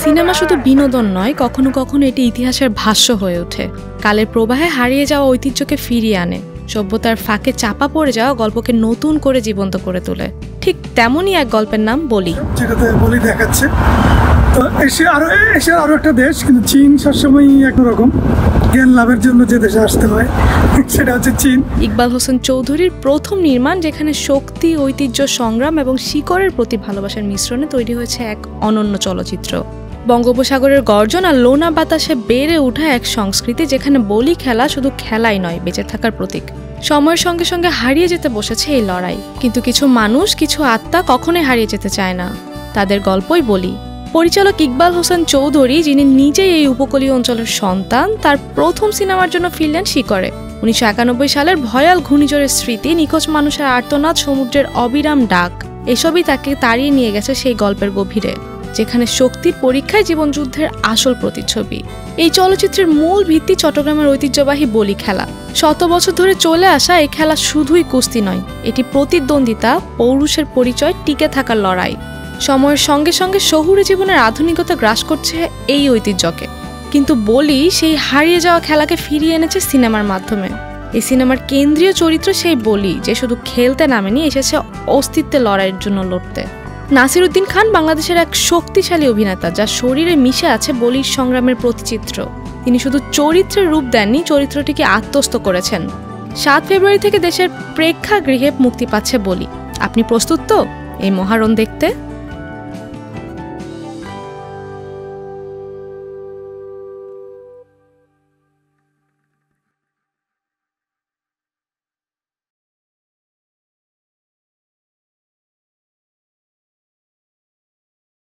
Cinema শুধু বিনোদন নয়, কখনো কখনো এটি ইতিহাসের ভাষ্য হয়ে ওঠে। কালের প্রবাহে হারিয়ে যাওয়া ঐতিহ্যকে ফিরিয়ে আনে, সভ্যতার ফাঁকে চাপা পড়ে যাওয়া গল্পকে নতুন করে জীবন্ত করে তোলে। ঠিক তেমনই এক গল্পের নাম বলি, যেটাতে বলি দেখাচ্ছে। তো এশিয়ার আরো একটা দেশ, কিন্তু চীন সবসময়ই একরকম জ্ঞান লাভের জন্য যে দেশে আসতে হয় সেটা হচ্ছে চীন। ইকবাল হোসেন চৌধুরীর প্রথম নির্মাণ, যেখানে শক্তি, ঐতিহ্য, সংগ্রাম এবং শিকড়ের প্রতি ভালোবাসার মিশ্রণে তৈরি হয়েছে এক অনন্য চলচ্চিত্র। বঙ্গোপসাগরের গর্জন আর লোনা বাতাসে বেড়ে ওঠা এক সংস্কৃতি, যেখানে বলি খেলা শুধু খেলাই নয়, বেঁচে থাকার প্রতীক। সময়ের সঙ্গে সঙ্গে হারিয়ে যেতে বসেছে এই লড়াই, কিন্তু কিছু মানুষ, কিছু আত্মা কখনোই হারিয়ে যেতে চায় না। তাদের গল্পই বলি। পরিচালক ইকবাল হোসেন চৌধুরী, যিনি নিজেই এই উপকূলীয় অঞ্চলের সন্তান, তার প্রথম সিনেমার জন্য ফিরলেন শিকরে। 1991 সালের ভয়াল ঘূর্ণিঝড়ের স্মৃতি, নিখোঁজ মানুষের আর্তনাদ, সমুদ্রের অবিরাম ডাক, এসবই তাকে তাড়িয়ে নিয়ে গেছে সেই গল্পের গভীরে, যেখানে শক্তির পরীক্ষায় জীবনযুদ্ধের আসল প্রতিচ্ছবি। এই চলচ্চিত্রের মূল ভিত্তি চট্টগ্রামের ঐতিহ্যবাহী বলি খেলা। শত বছর ধরে চলে আসা এই খেলা শুধুই কুস্তি নয়, এটি প্রতিদ্বন্দ্বিতা, পৌরুষের পরিচয়, টিকে থাকার লড়াই। সময়ের সঙ্গে সঙ্গে শহুরে জীবনের আধুনিকতা গ্রাস করছে এই ঐতিহ্যকে, কিন্তু বলি সেই হারিয়ে যাওয়া খেলাকে ফিরিয়ে এনেছে সিনেমার মাধ্যমে। এই সিনেমার কেন্দ্রীয় চরিত্র সেই বলি, যে শুধু খেলতে নামেনি, এসেছে অস্তিত্বের লড়াইয়ের জন্য লড়তে। নাসির উদ্দিন খান বাংলাদেশের এক শক্তিশালী অভিনেতা, যার শরীরে মিশে আছে বলির সংগ্রামের প্রতিচিত্র। তিনি শুধু চরিত্রের রূপ দেননি, চরিত্রটিকে আত্মস্থ করেছেন। 7 ফেব্রুয়ারি থেকে দেশের প্রেক্ষাগৃহে মুক্তি পাচ্ছে বলি। আপনি প্রস্তুত তো এই মহারণ দেখতে?